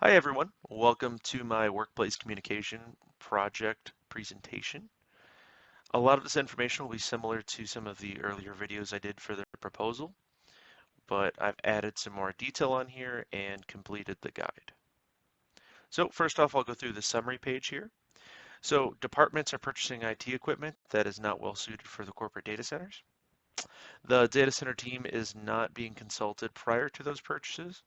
Hi everyone, welcome to my workplace communication project presentation. A lot of this information will be similar to some of the earlier videos I did for the proposal, but I've added some more detail on here and completed the guide. So first off, I'll go through the summary page here. So departments are purchasing IT equipment that is not well suited for the corporate data centers. The data center team is not being consulted prior to those purchases.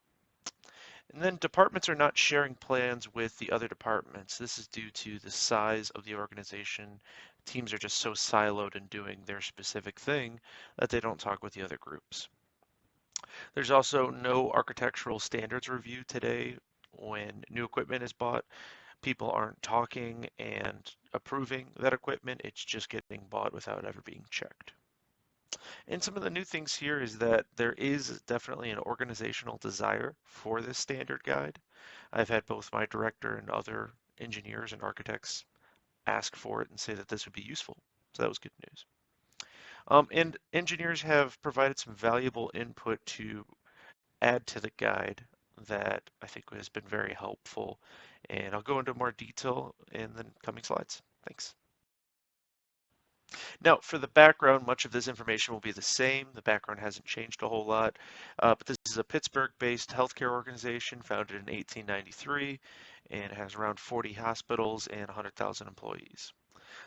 And then departments are not sharing plans with the other departments. This is due to the size of the organization. Teams are just so siloed in doing their specific thing that they don't talk with the other groups. There's also no architectural standards review today when new equipment is bought. People aren't talking and approving that equipment. It's just getting bought without ever being checked. And some of the new things here is that there is definitely an organizational desire for this standard guide. I've had both my director and other engineers and architects ask for it and say that this would be useful. So that was good news. And engineers have provided some valuable input to add to the guide that I think has been very helpful. And I'll go into more detail in the coming slides. Thanks. Now, for the background, much of this information will be the same. The background hasn't changed a whole lot, but this is a Pittsburgh-based healthcare organization founded in 1893 and has around 40 hospitals and 100,000 employees.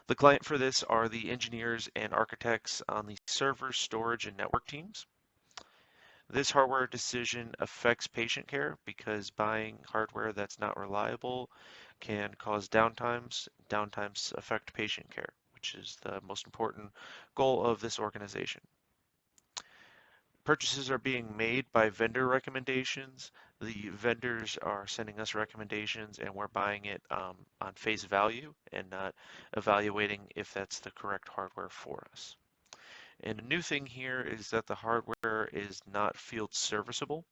The client for this are the engineers and architects on the server, storage, and network teams. This hardware decision affects patient care because buying hardware that's not reliable can cause downtimes. Downtimes affect patient care, which is the most important goal of this organization. Purchases are being made by vendor recommendations. The vendors are sending us recommendations and we're buying it on face value and not evaluating if that's the correct hardware for us. And a new thing here is that the hardware is not field serviceable.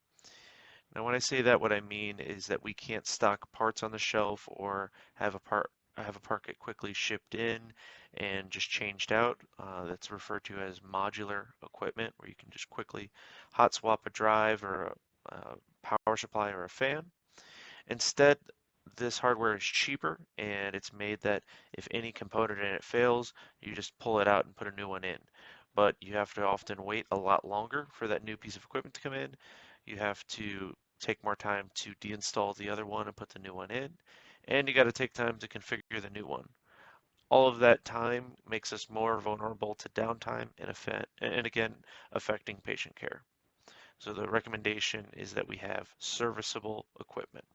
Now, when I say that, what I mean is that we can't stock parts on the shelf or have a part get quickly shipped in and just changed out. That's referred to as modular equipment, where you can just quickly hot swap a drive or a power supply or a fan. Instead, this hardware is cheaper and it's made that if any component in it fails, you just pull it out and put a new one in. But you have to often wait a lot longer for that new piece of equipment to come in. You have to take more time to deinstall the other one and put the new one in. And you got to take time to configure the new one. All of that time makes us more vulnerable to downtime and again, affecting patient care. So the recommendation is that we have serviceable equipment.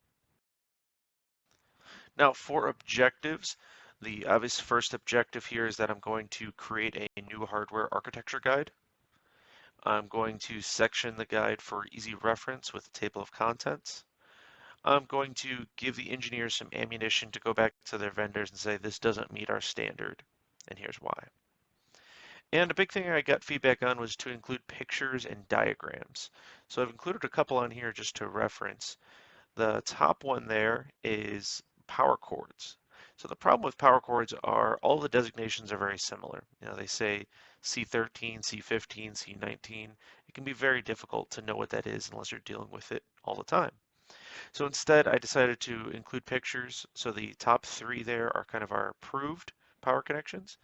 Now for objectives, the obvious first objective here is that I'm going to create a new hardware architecture guide. I'm going to section the guide for easy reference with a table of contents. I'm going to give the engineers some ammunition to go back to their vendors and say this doesn't meet our standard, and here's why. And a big thing I got feedback on was to include pictures and diagrams. So I've included a couple on here just to reference. The top one there is power cords. So the problem with power cords are all the designations are very similar. You know, they say C13, C15, C19. It can be very difficult to know what that is unless you're dealing with it all the time. So instead, I decided to include pictures. So the top three there are kind of our approved power connections,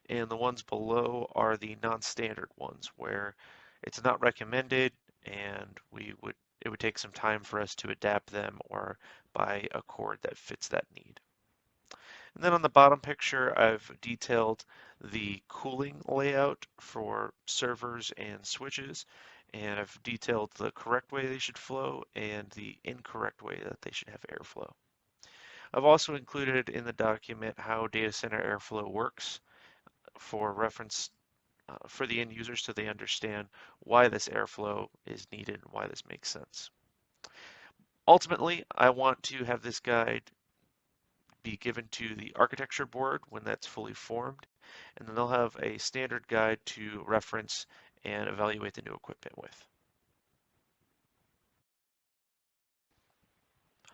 and the ones below are the non-standard ones where it's not recommended and it would take some time for us to adapt them or buy a cord that fits that need. And then on the bottom picture, I've detailed the cooling layout for servers and switches, and I've detailed the correct way they should flow and the incorrect way that they should have airflow. I've also included in the document how data center airflow works for reference for the end users so they understand why this airflow is needed and why this makes sense. Ultimately, I want to have this guide be given to the architecture board when that's fully formed, and then they'll have a standard guide to reference and evaluate the new equipment with.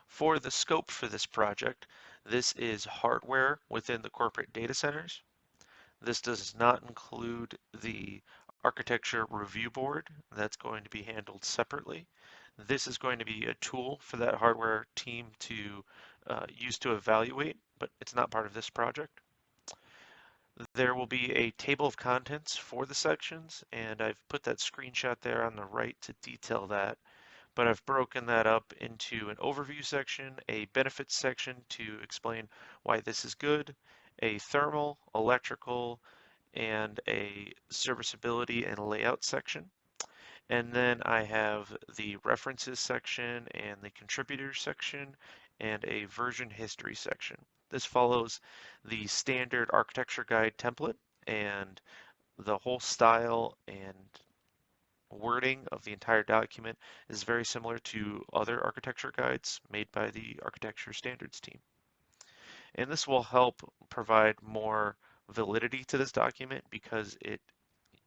For the scope for this project, this is hardware within the corporate data centers. This does not include the architecture review board. That's going to be handled separately. This is going to be a tool for that hardware team to use to evaluate, but it's not part of this project. There will be a table of contents for the sections, and I've put that screenshot there on the right to detail that, but I've broken that up into an overview section, a benefits section to explain why this is good, a thermal, electrical, and a serviceability and layout section. And then I have the references section and the contributors section and a version history section. This follows the standard architecture guide template, and the whole style and wording of the entire document is very similar to other architecture guides made by the architecture standards team. And this will help provide more validity to this document because it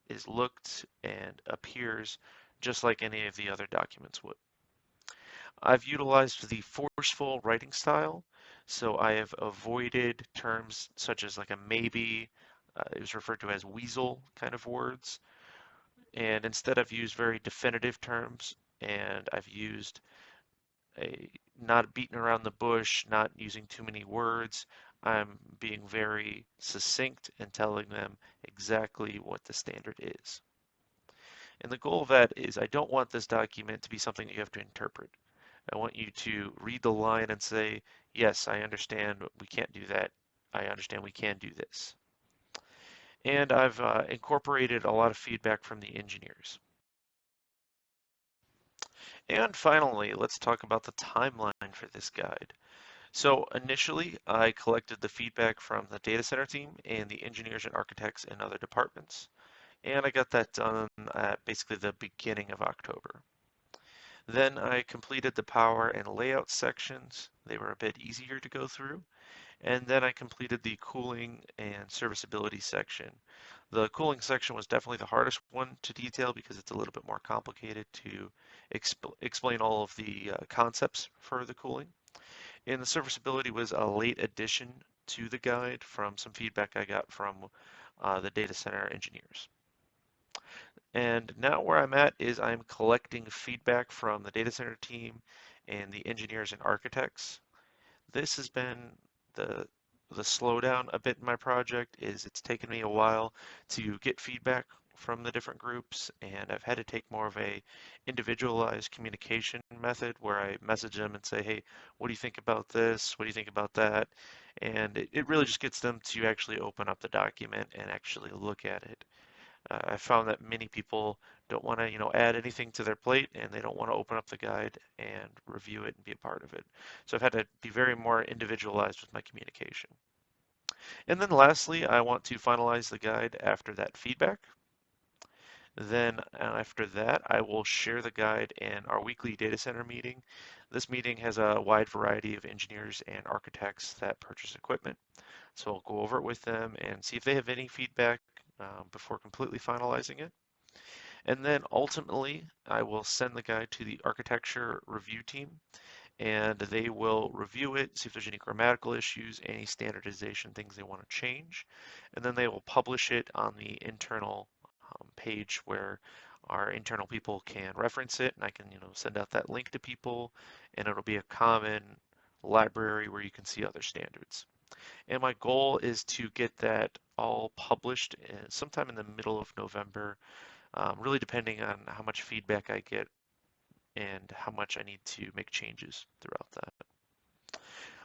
is looked and appears just like any of the other documents would. I've utilized the forceful writing style, so I have avoided terms such as like a maybe, it was referred to as weasel kind of words, and instead I've used very definitive terms, and I've used a not beating around the bush, not using too many words. I'm being very succinct and telling them exactly what the standard is. And the goal of that is I don't want this document to be something that you have to interpret. I want you to read the line and say, yes, I understand we can't do that. I understand we can do this. And I've incorporated a lot of feedback from the engineers. And finally, let's talk about the timeline for this guide. So initially, I collected the feedback from the data center team and the engineers and architects in other departments. And I got that done at basically the beginning of October. Then I completed the power and layout sections. They were a bit easier to go through. And then I completed the cooling and serviceability section. The cooling section was definitely the hardest one to detail because it's a little bit more complicated to explain all of the concepts for the cooling. And the serviceability was a late addition to the guide from some feedback I got from the data center engineers. And now where I'm at is I'm collecting feedback from the data center team and the engineers and architects. This has been the slowdown a bit in my project is it's taken me a while to get feedback from the different groups, and I've had to take more of a individualized communication method where I message them and say, hey, what do you think about this? What do you think about that? And it really just gets them to actually open up the document and actually look at it. I found that many people don't want to, add anything to their plate, and they don't want to open up the guide and review it and be a part of it. So I've had to be very more individualized with my communication. And then lastly, I want to finalize the guide after that feedback. Then after that, I will share the guide in our weekly data center meeting. This meeting has a wide variety of engineers and architects that purchase equipment. So I'll go over it with them and see if they have any feedback before completely finalizing it. And then ultimately, I will send the guide to the architecture review team, and they will review it, see if there's any grammatical issues, any standardization things they want to change, and then they will publish it on the internal page where our internal people can reference it, and I can, send out that link to people, and it'll be a common library where you can see other standards. And my goal is to get that all published sometime in the middle of November, really depending on how much feedback I get and how much I need to make changes throughout that.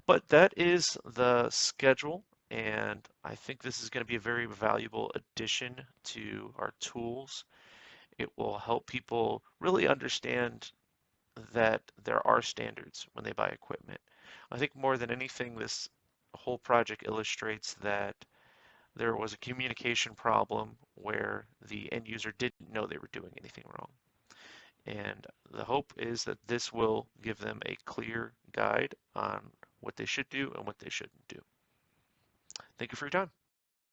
But that is the schedule, and I think this is going to be a very valuable addition to our tools. It will help people really understand that there are standards when they buy equipment. I think more than anything, this whole project illustrates that there was a communication problem where the end user didn't know they were doing anything wrong. And the hope is that this will give them a clear guide on what they should do and what they shouldn't do. Thank you for your time.